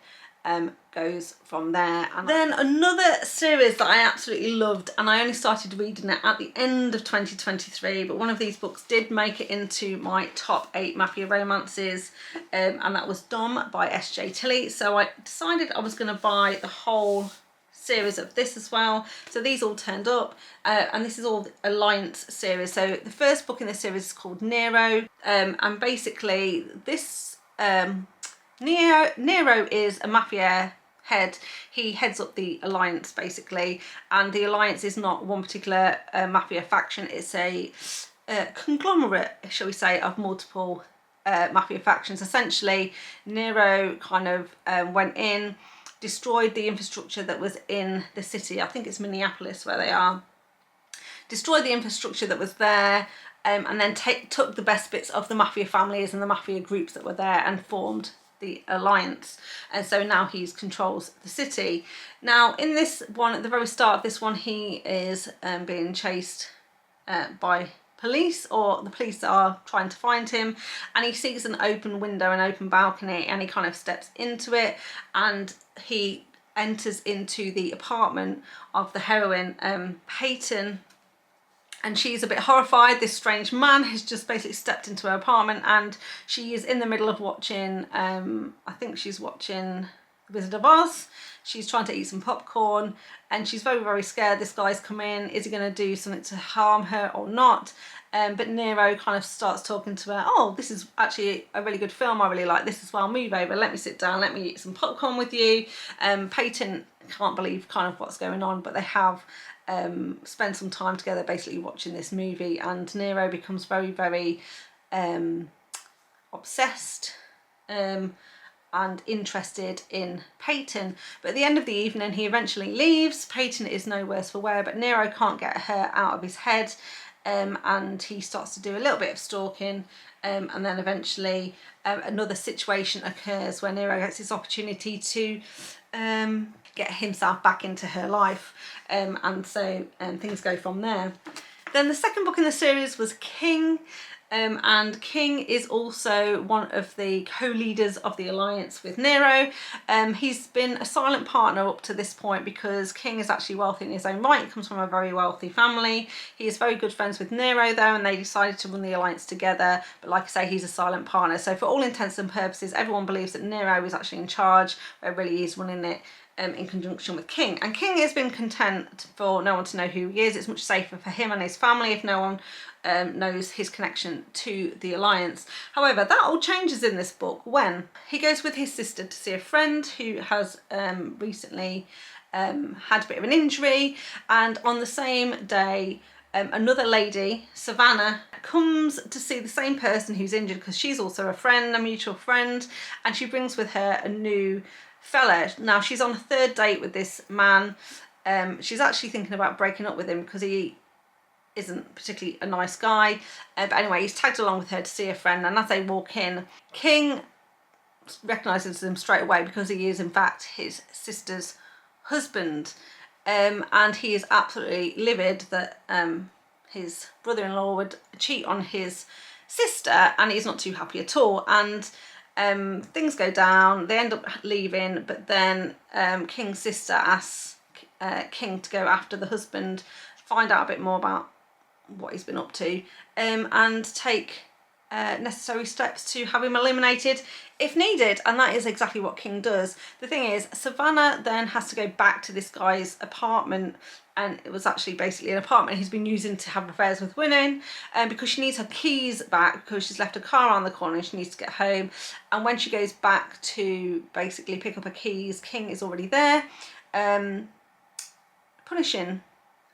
goes from there. And then another series that I absolutely loved, and I only started reading it at the end of 2023, but one of these books did make it into my top 8 mafia romances, and that was Dom by S.J. Tilley. So I decided I was going to buy the whole series of this as well. So these all turned up, and this is all the Alliance series. So the first book in this series is called Nero, and basically this Nero is a mafia head. He heads up the Alliance basically, and the Alliance is not one particular mafia faction. It's a conglomerate, shall we say, of multiple mafia factions. Essentially, Nero kind of went in, destroyed the infrastructure that was in the city. I think it's Minneapolis where they are. Destroyed the infrastructure that was there, and then took the best bits of the mafia families and the mafia groups that were there and formed the alliance. And so now he controls the city. Now in this one, at the very start of this one, he is being chased by police, or the police are trying to find him, and he sees an open window, an open balcony, and he kind of steps into it, and he enters into the apartment of the heroine, Peyton. And she's a bit horrified. This strange man has just basically stepped into her apartment, and she is in the middle of watching, I think she's watching Wizard of Oz. She's trying to eat some popcorn, and she's very, very scared. This guy's come in. Is he going to do something to harm her or not? But Nero kind of starts talking to her. Oh, this is actually a really good film. I really like this as well. Move over. Let me sit down. Let me eat some popcorn with you. Peyton can't believe kind of what's going on, but they have spend some time together basically watching this movie, and Nero becomes very, very obsessed and interested in Peyton. But at the end of the evening he eventually leaves. Peyton is no worse for wear, but Nero can't get her out of his head, and he starts to do a little bit of stalking, and then eventually another situation occurs where Nero gets his opportunity to get himself back into her life, and so things go from there. Then the second book in the series was King, and King is also one of the co-leaders of the alliance with Nero. He's been a silent partner up to this point because King is actually wealthy in his own right. He comes from a very wealthy family. He is very good friends with Nero though, and they decided to run the alliance together, but like I say, he's a silent partner. So for all intents and purposes, everyone believes that Nero is actually in charge, but really he's running it in conjunction with King. And King has been content for no one to know who he is. It's much safer for him and his family if no one knows his connection to the alliance. However, that all changes in this book when he goes with his sister to see a friend who has recently had a bit of an injury, and on the same day another lady, Savannah, comes to see the same person who's injured because she's also a friend, a mutual friend, and she brings with her a new fella. Now she's on a third date with this man. She's actually thinking about breaking up with him because he isn't particularly a nice guy, but anyway, he's tagged along with her to see a friend, and as they walk in, King recognises him straight away because he is in fact his sister's husband, and he is absolutely livid that his brother-in-law would cheat on his sister, and he's not too happy at all. And things go down, they end up leaving, but then King's sister asks King to go after the husband, find out a bit more about what he's been up to, and take necessary steps to have him eliminated if needed, and that is exactly what King does. The thing is, Savannah then has to go back to this guy's apartment, and it was actually basically an apartment he's been using to have affairs with women, because she needs her keys back because she's left her car on the corner and she needs to get home. And when she goes back to basically pick up her keys, King is already there, punishing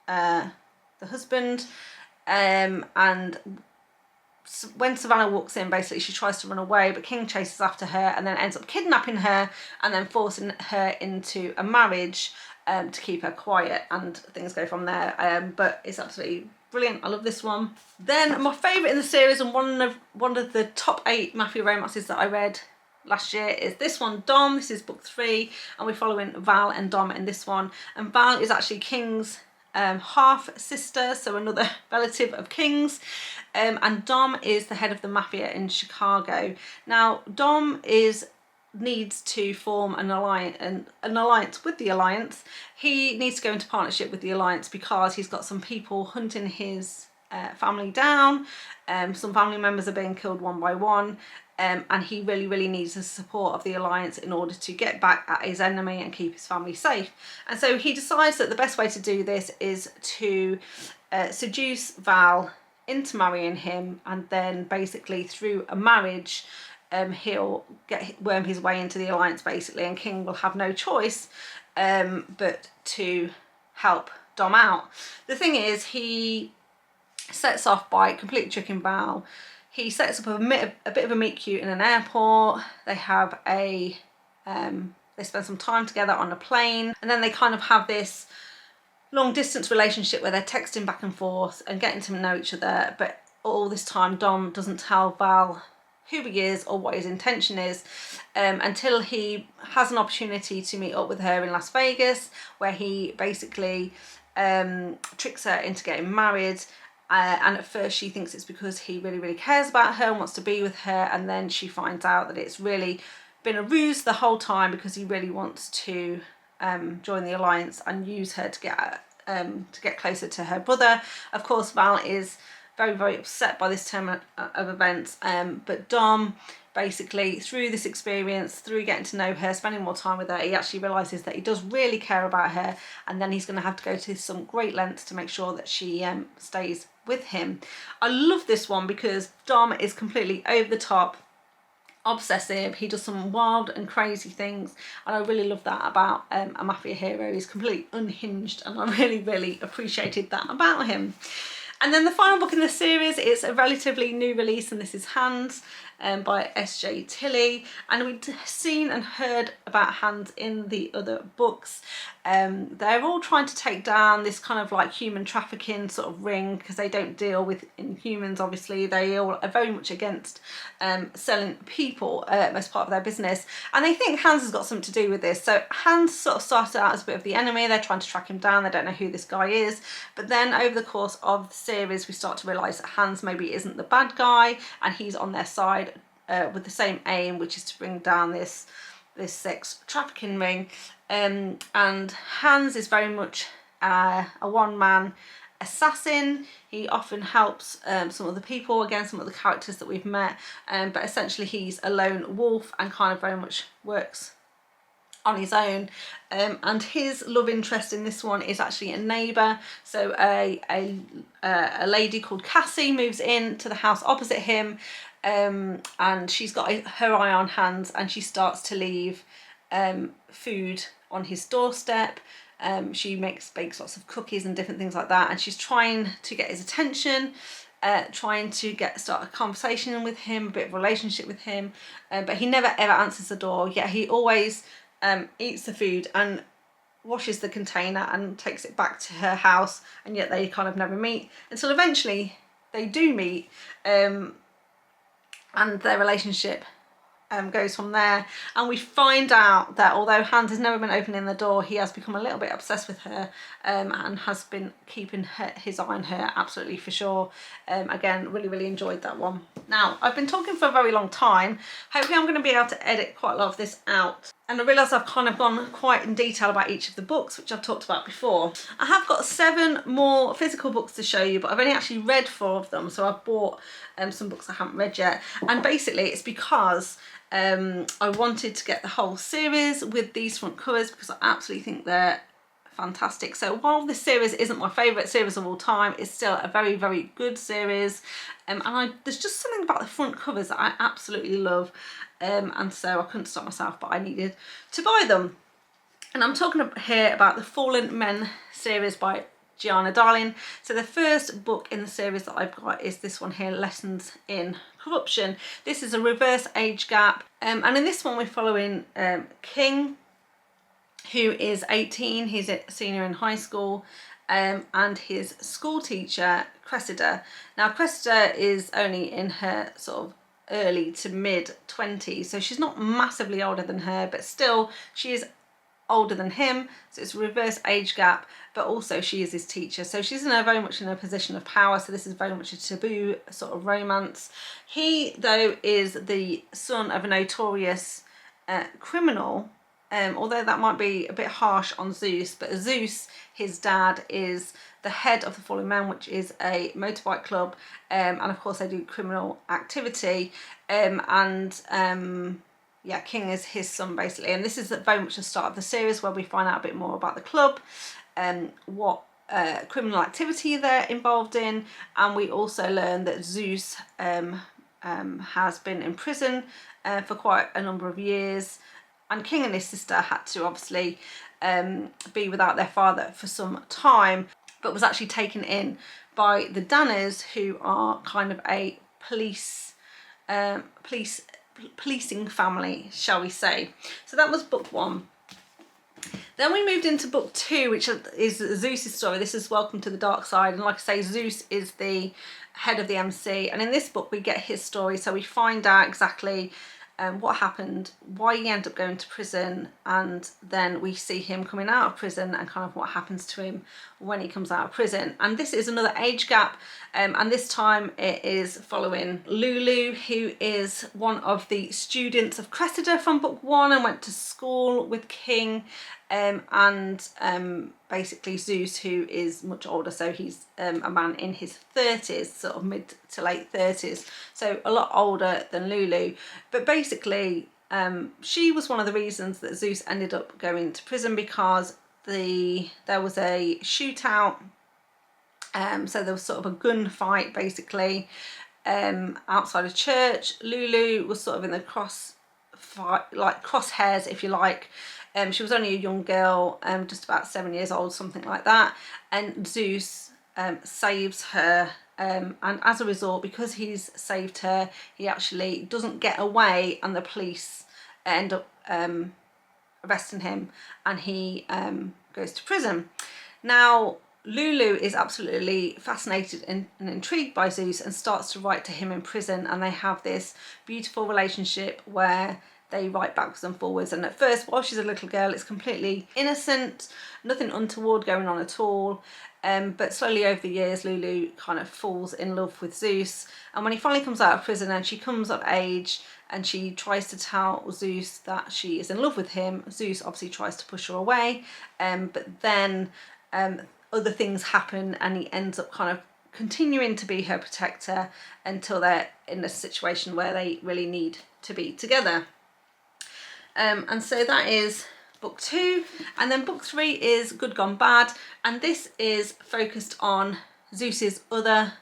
the husband, and when Savannah walks in, basically she tries to run away, but King chases after her and then ends up kidnapping her and then forcing her into a marriage to keep her quiet, and things go from there. But it's absolutely brilliant. I love this one. Then my favourite in the series, and one of the top 8 mafia romances that I read last year, is this one, Dom. This is book 3, and we're following Val and Dom in this one. And Val is actually King's half sister, so another relative of King's, and Dom is the head of the mafia in Chicago. Now Dom needs to form an alliance with the alliance. He needs to go into partnership with the alliance because he's got some people hunting his family down. Some family members are being killed one by one, and he really, really needs the support of the alliance in order to get back at his enemy and keep his family safe. And so he decides that the best way to do this is to seduce Val into marrying him, and then basically through a marriage he'll worm his way into the alliance basically, and King will have no choice but to help Dom out. The thing is, he sets off by completely tricking Val. he sets up a bit of a meet cute in an airport. They have a they spend some time together on a plane, and then they kind of have this long distance relationship where they're texting back and forth and getting to know each other, but all this time Dom doesn't tell Val who he is or what his intention is until he has an opportunity to meet up with her in Las Vegas, where he basically tricks her into getting married. And at first she thinks it's because he really cares about her and wants to be with her, and then she finds out that it's really been a ruse the whole time because he really wants to join the alliance and use her to get closer to her brother. Of course, Val is very upset by this turn of events, but Dom basically, through this experience, through getting to know her, spending more time with her, he actually realises that he does really care about her, and then he's going to have to go to some great lengths to make sure that she stays with him. I love this one because Dom is completely over the top, obsessive. He does some wild and crazy things, and I really love that about a mafia hero. He's completely unhinged, and I really appreciated that about him. And then the final book in the series is a relatively new release, and this is Hands by S.J. Tilley. And we'd seen and heard about Hands in the other books. They're all trying to take down this kind of like human trafficking sort of ring, because they don't deal with humans, obviously. They all are very much against selling people as part of their business. And they think Hands has got something to do with this. So Hands sort of started out as a bit of the enemy. They're trying to track him down. They don't know who this guy is. But then over the course of the series, we start to realise that Hands maybe isn't the bad guy, and he's on their side with the same aim, which is to bring down this sex trafficking ring. And Hands is very much a one-man assassin. He often helps some of the people, again some of the characters that we've met, but essentially he's a lone wolf and kind of very much works on his own. And his love interest in this one is actually a neighbour. So a lady called Cassie moves in to the house opposite him, and she's got her eye on Hands, and she starts to leave food on his doorstep. She bakes lots of cookies and different things like that, and she's trying to get his attention, trying to start a conversation with him, a bit of a relationship with him, but he never ever answers the door. Yet he always eats the food and washes the container and takes it back to her house, and yet they kind of never meet until eventually they do meet, and their relationship goes from there. And we find out that although Hands has never been opening the door, he has become a little bit obsessed with her, and has been keeping his eye on her, absolutely for sure. Again, really enjoyed that one. Now, I've been talking for a very long time. Hopefully I'm going to be able to edit quite a lot of this out. And I realise I've kind of gone quite in detail about each of the books, which I've talked about before. I have got 7 more physical books to show you, but I've only actually read 4 of them. So I've bought some books I haven't read yet. And basically it's because I wanted to get the whole series with these front covers, because I absolutely think they're fantastic. So while this series isn't my favourite series of all time, it's still a very good series. And there's just something about the front covers that I absolutely love. And so I couldn't stop myself, but I needed to buy them. And I'm talking here about the Fallen Men series by Gianna Darling. So the first book in the series that I've got is this one here, Lessons in Corruption. This is a reverse age gap, and in this one we're following King, who is 18, he's a senior in high school, and his school teacher Cressida. Now Cressida is only in her sort of early to mid 20s, so she's not massively older than her, but still she is older than him, so it's a reverse age gap, but also she is his teacher, so she's very much in a position of power, so this is very much a taboo sort of romance. He, though, is the son of a notorious criminal, although that might be a bit harsh on Zeus, but Zeus, his dad, is the head of the Fallen Men, which is a motorbike club, and of course they do criminal activity, yeah, King is his son basically, and this is very much the start of the series where we find out a bit more about the club, what criminal activity they're involved in, and we also learn that Zeus has been in prison for quite a number of years, and King and his sister had to obviously be without their father for some time, but was actually taken in by the Danners, who are kind of a policing family, shall we say. So that was book 1. Then we moved into book 2, which is Zeus's story. This is Welcome to the Dark Side, and like I say, Zeus is the head of the MC, and in this book we get his story. So we find out exactly what happened, why he ended up going to prison, and then we see him coming out of prison and kind of what happens to him when he comes out of prison. And this is another age gap, and this time it is following Lulu, who is one of the students of Cressida from book 1 and went to school with King, and basically Zeus, who is much older, so he's a man in his 30s, sort of mid to late 30s, so a lot older than Lulu. But basically she was one of the reasons that Zeus ended up going to prison, because there was a shootout, so there was sort of a gunfight basically outside a church. Lulu was sort of in the crosshairs, if you like. She was only a young girl, just about 7 years old, something like that, and Zeus saves her, and as a result, because he's saved her, he actually doesn't get away, and the police end up arresting him, and he goes to prison. Now Lulu is absolutely fascinated and intrigued by Zeus and starts to write to him in prison, and they have this beautiful relationship where they write backwards and forwards. And at first, while she's a little girl, it's completely innocent, nothing untoward going on at all. But slowly over the years, Lulu kind of falls in love with Zeus. And when he finally comes out of prison and she comes of age and she tries to tell Zeus that she is in love with him, Zeus obviously tries to push her away. But then other things happen, and he ends up kind of continuing to be her protector until they're in a situation where they really need to be together. And so that is book 2, and then book 3 is Good Gone Bad, and this is focused on Zeus's other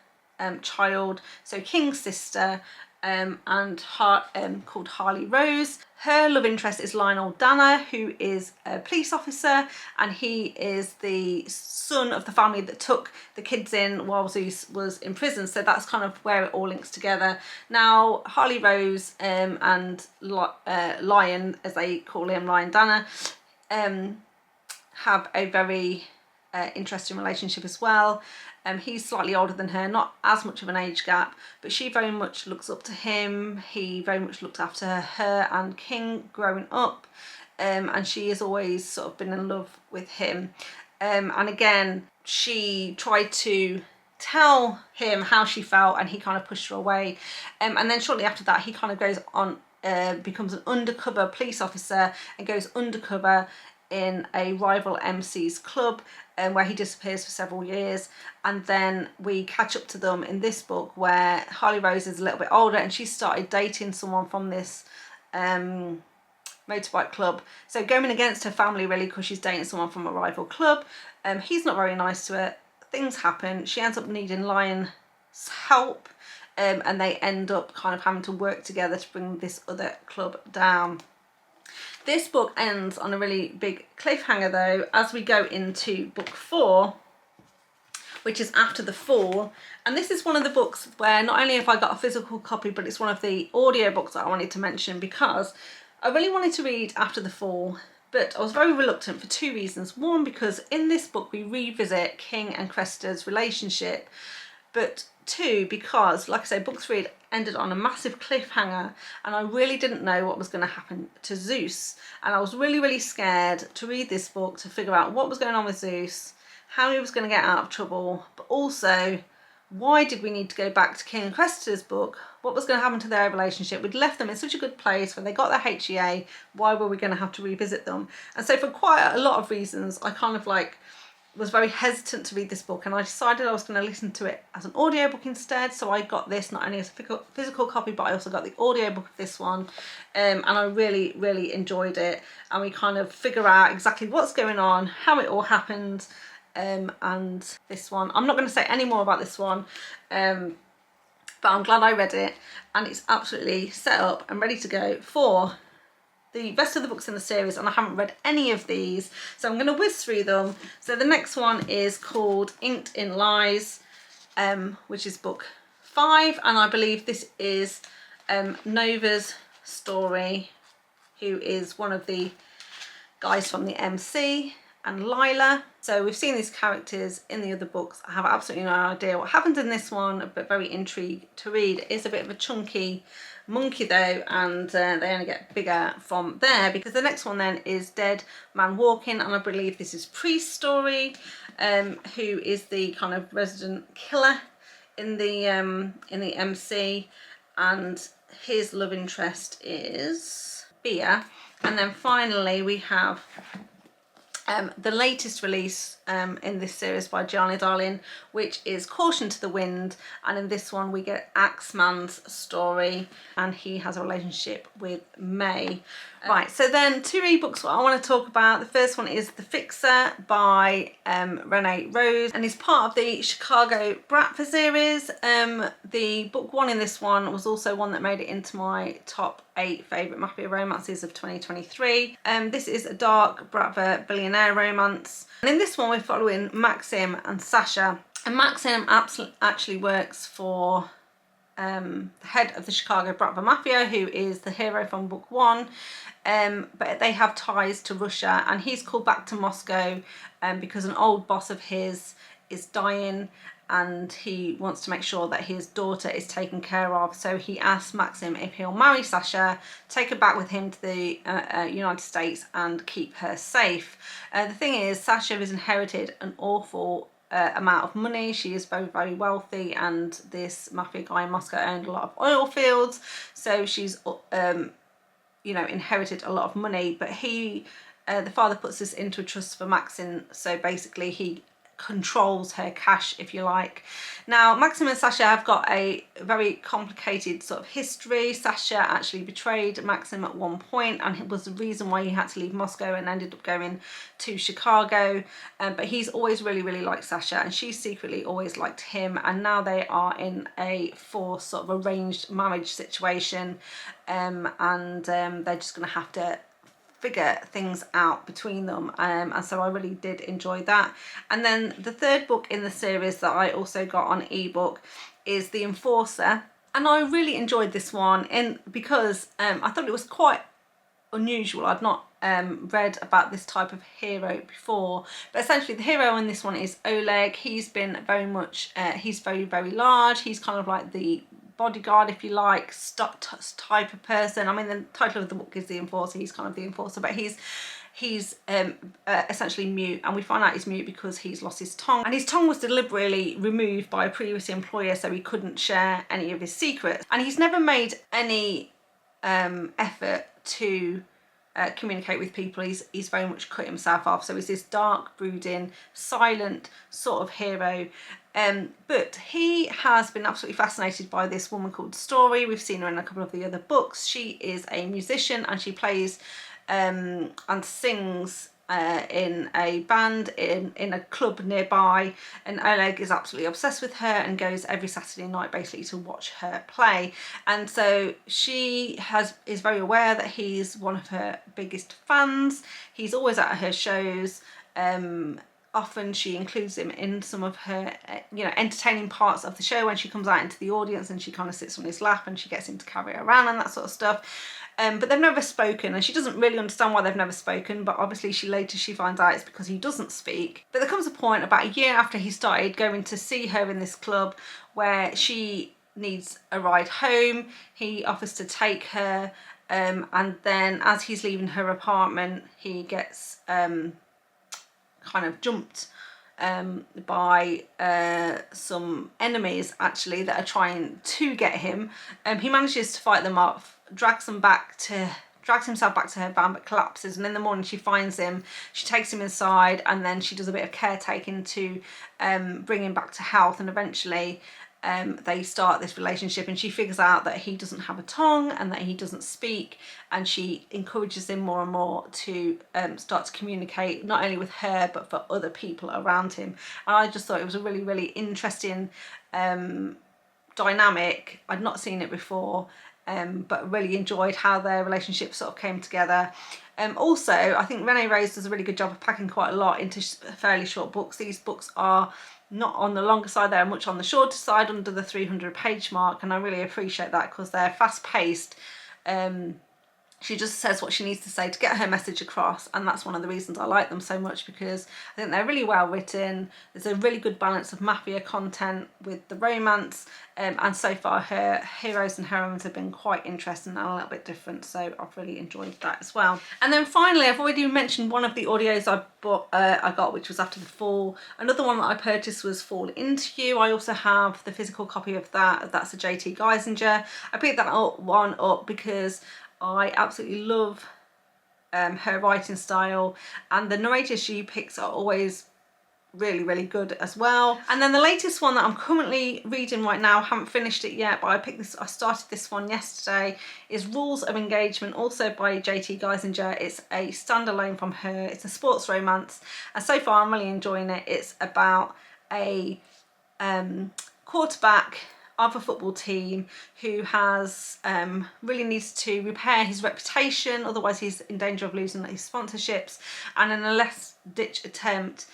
child, so King's sister, and called Harley Rose. Her love interest is Lionel Danner, who is a police officer, and he is the son of the family that took the kids in while Zeus was in prison. So that's kind of where it all links together. Now Harley Rose and Lion, as they call him, Lion Danner, have a very interesting relationship as well. He's slightly older than her, not as much of an age gap, but she very much looks up to him. He very much looked after her and King growing up, and she has always sort of been in love with him. And again, she tried to tell him how she felt, and he kind of pushed her away. And then shortly after that, he kind of goes on, becomes an undercover police officer and goes undercover in a rival MC's club, where he disappears for several years. And then we catch up to them in this book where Harley Rose is a little bit older and she started dating someone from this motorbike club, so going against her family really, because she's dating someone from a rival club. He's not very nice to her. Things happen. She ends up needing Lion's help, and they end up kind of having to work together to bring this other club down. This book ends on a really big cliffhanger though, as we go into book 4, which is After the Fall. And this is one of the books where not only have I got a physical copy, but it's one of the audio books that I wanted to mention, because I really wanted to read After the Fall, but I was very reluctant for 2 reasons. One, because in this book we revisit King and Cressida's relationship, but 2, because like I say, book 3 ended on a massive cliffhanger, and I really didn't know what was going to happen to Zeus, and I was really scared to read this book to figure out what was going on with Zeus, how he was going to get out of trouble, but also why did we need to go back to King and Cressida's book? What was going to happen to their relationship? We'd left them in such a good place when they got their HEA. Why were we going to have to revisit them? And so for quite a lot of reasons, I kind of was very hesitant to read this book, and I decided I was going to listen to it as an audiobook instead. So I got this not only as a physical copy, but I also got the audiobook of this one, and I really enjoyed it. And we kind of figure out exactly what's going on, how it all happened. And this one, I'm not going to say any more about this one, but I'm glad I read it, and it's absolutely set up and ready to go for the rest of the books in the series, and I haven't read any of these, so I'm going to whiz through them. So the next one is called Inked in Lies, which is book 5, and I believe this is Nova's story, who is one of the guys from the MC, and Lila. So we've seen these characters in the other books. I have absolutely no idea what happens in this one, but very intrigued to read. It is a bit of a chunky monkey though, and they only get bigger from there, because the next one then is Dead Man Walking, and I believe this is Priest's story, who is the kind of resident killer in the MC, and his love interest is Bea. And then finally we have the latest release in this series by Gianni Darling, which is Caution to the Wind, and in this one we get Axeman's story, and he has a relationship with May. Right, so then 2 ebooks what I want to talk about. The first one is The Fixer by Renee Rose, and is part of the Chicago Bratva series. The book 1 in this one was also one that made it into my top 8 favourite mafia romances of 2023. This is a dark Bratva billionaire romance, and in this one we're following Maxim and Sasha, and Maxim actually works for the head of the Chicago Bratva Mafia, who is the hero from book 1, but they have ties to Russia, and he's called back to Moscow because an old boss of his is dying, and he wants to make sure that his daughter is taken care of. So he asks Maxim if he'll marry Sasha, take her back with him to the United States and keep her safe. The thing is, Sasha has inherited an awful amount of money. She is very, very wealthy, and this mafia guy in Moscow owned a lot of oil fields, so she's inherited a lot of money, but the father puts this into a trust for Maxim, so basically he controls her cash, if you like. Now, Maxim and Sasha have got a very complicated sort of history. Sasha actually betrayed Maxim at one point, and it was the reason why he had to leave Moscow and ended up going to Chicago. But he's always really, really liked Sasha, and she secretly always liked him. And now they are in a forced sort of arranged marriage situation, and they're just going to have to figure things out between them, and so I really did enjoy that. And then the third book in the series that I also got on ebook is The Enforcer, and I really enjoyed this one because I thought it was quite unusual. I'd not read about this type of hero before, but essentially the hero in this one is Oleg. He's been very much he's very, very large. He's kind of like the bodyguard, if you like, type of person. I mean, the title of the book is The Enforcer. He's kind of the enforcer, but he's essentially mute, and we find out he's mute because he's lost his tongue, and his tongue was deliberately removed by a previous employer so he couldn't share any of his secrets, and he's never made any effort to communicate with people. He's very much cut himself off, so he's this dark, brooding, silent sort of hero. But he has been absolutely fascinated by this woman called Story. We've seen her in a couple of the other books. She is a musician, and she plays and sings in a band in a club nearby, and Oleg is absolutely obsessed with her and goes every Saturday night basically to watch her play. And so she is very aware that he's one of her biggest fans. He's always at her shows. Often she includes him in some of her entertaining parts of the show when she comes out into the audience, and she kind of sits on his lap and she gets him to carry her around and that sort of stuff. But they've never spoken, and she doesn't really understand why they've never spoken, but obviously she finds out it's because he doesn't speak. But there comes a point about a year after he started going to see her in this club where she needs a ride home. He offers to take her, and then as he's leaving her apartment, he gets kind of jumped by some enemies actually that are trying to get him. He manages to fight them off, drags himself back to her van, but collapses, and in the morning she finds him, she takes him inside, and then she does a bit of caretaking to bring him back to health, and eventually they start this relationship, and she figures out that he doesn't have a tongue and that he doesn't speak, and she encourages him more and more to start to communicate, not only with her but for other people around him. And I just thought it was a really, really interesting dynamic. I'd not seen it before, but really enjoyed how their relationship sort of came together. Also, I think Renee Rose does a really good job of packing quite a lot into fairly short books. These books are not on the longer side, they're much on the shorter side, under the 300 page mark, and I really appreciate that because they're fast paced. She just says what she needs to say to get her message across, and that's one of the reasons I like them so much, because I think they're really well written. There's a really good balance of mafia content with the romance, and so far her heroes and heroines have been quite interesting and a little bit different, so I've really enjoyed that as well. And then finally, I've already mentioned one of the audios I got, which was After the Fall. Another one that I purchased was Fall Into You. I also have the physical copy of that. That's a JT Geisinger. I picked that one up because I absolutely love her writing style, and the narrators she picks are always really, really good as well. And then the latest one that I'm currently reading right now, I haven't finished it yet, but I started this one yesterday, is Rules of Engagement, also by JT Geisinger. It's a standalone from her. It's a sports romance, and so far I'm really enjoying it. It's about a quarterback of a football team who has really needs to repair his reputation, otherwise he's in danger of losing his sponsorships, and in a last ditch attempt,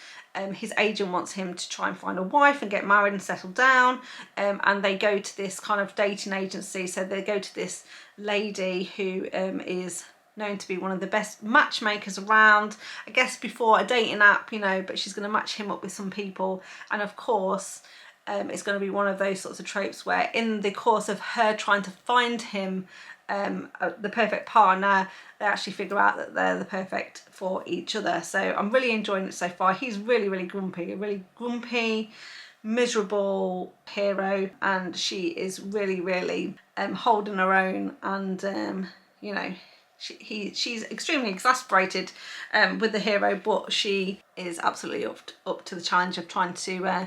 his agent wants him to try and find a wife and get married and settle down, and they go to this kind of dating agency. So they go to this lady who is known to be one of the best matchmakers around, I guess before a dating app, you know, but she's going to match him up with some people, and of course it's going to be one of those sorts of tropes where in the course of her trying to find him the perfect partner, they actually figure out that they're the perfect for each other. So I'm really enjoying it so far. He's really, really grumpy, a really grumpy, miserable hero, and she is really, really holding her own, and you know, she's extremely exasperated with the hero, but she is absolutely up to the challenge of trying to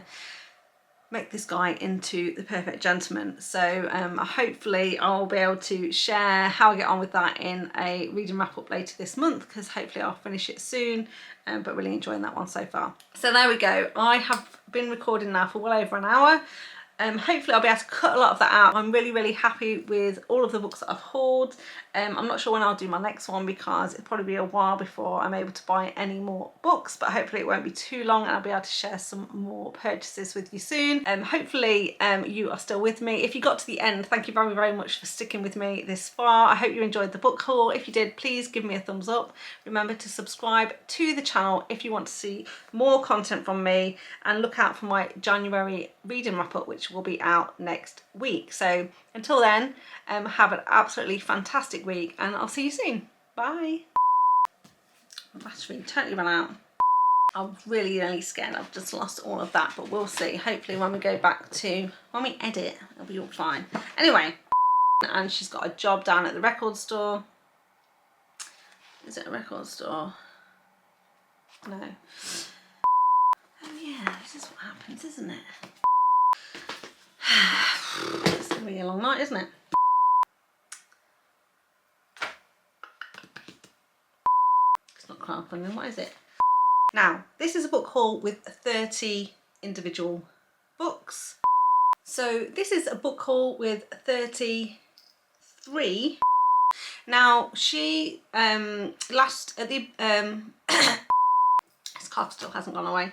make this guy into the perfect gentleman. So hopefully I'll be able to share how I get on with that in a reading wrap up later this month, because hopefully I'll finish it soon, but really enjoying that one so far. So there we go. I have been recording now for well over an hour. Hopefully I'll be able to cut a lot of that out. I'm really, really happy with all of the books that I've hauled. I'm not sure when I'll do my next one, because it'll probably be a while before I'm able to buy any more books, but hopefully it won't be too long and I'll be able to share some more purchases with you soon. Hopefully you are still with me. If you got to the end, thank you very, very much for sticking with me this far. I hope you enjoyed the book haul. If you did, please give me a thumbs up. Remember to subscribe to the channel if you want to see more content from me, and look out for my January reading wrap up, which will be out next week. So until then, have an absolutely fantastic week, and I'll see you soon. Bye. My battery totally ran out. I'm really scared I've just lost all of that, but we'll see. Hopefully when we go back to, when we edit, it'll be all fine. Anyway, and she's got a job down at the record store. Is it a record store? No. Oh yeah, this is what happens, isn't it? It's going to be a long night, isn't it? It's not crowdfunding, what is it? Now, this is a book haul with 30 individual books. So this is a book haul with 33. Now, she last at the this cough still hasn't gone away.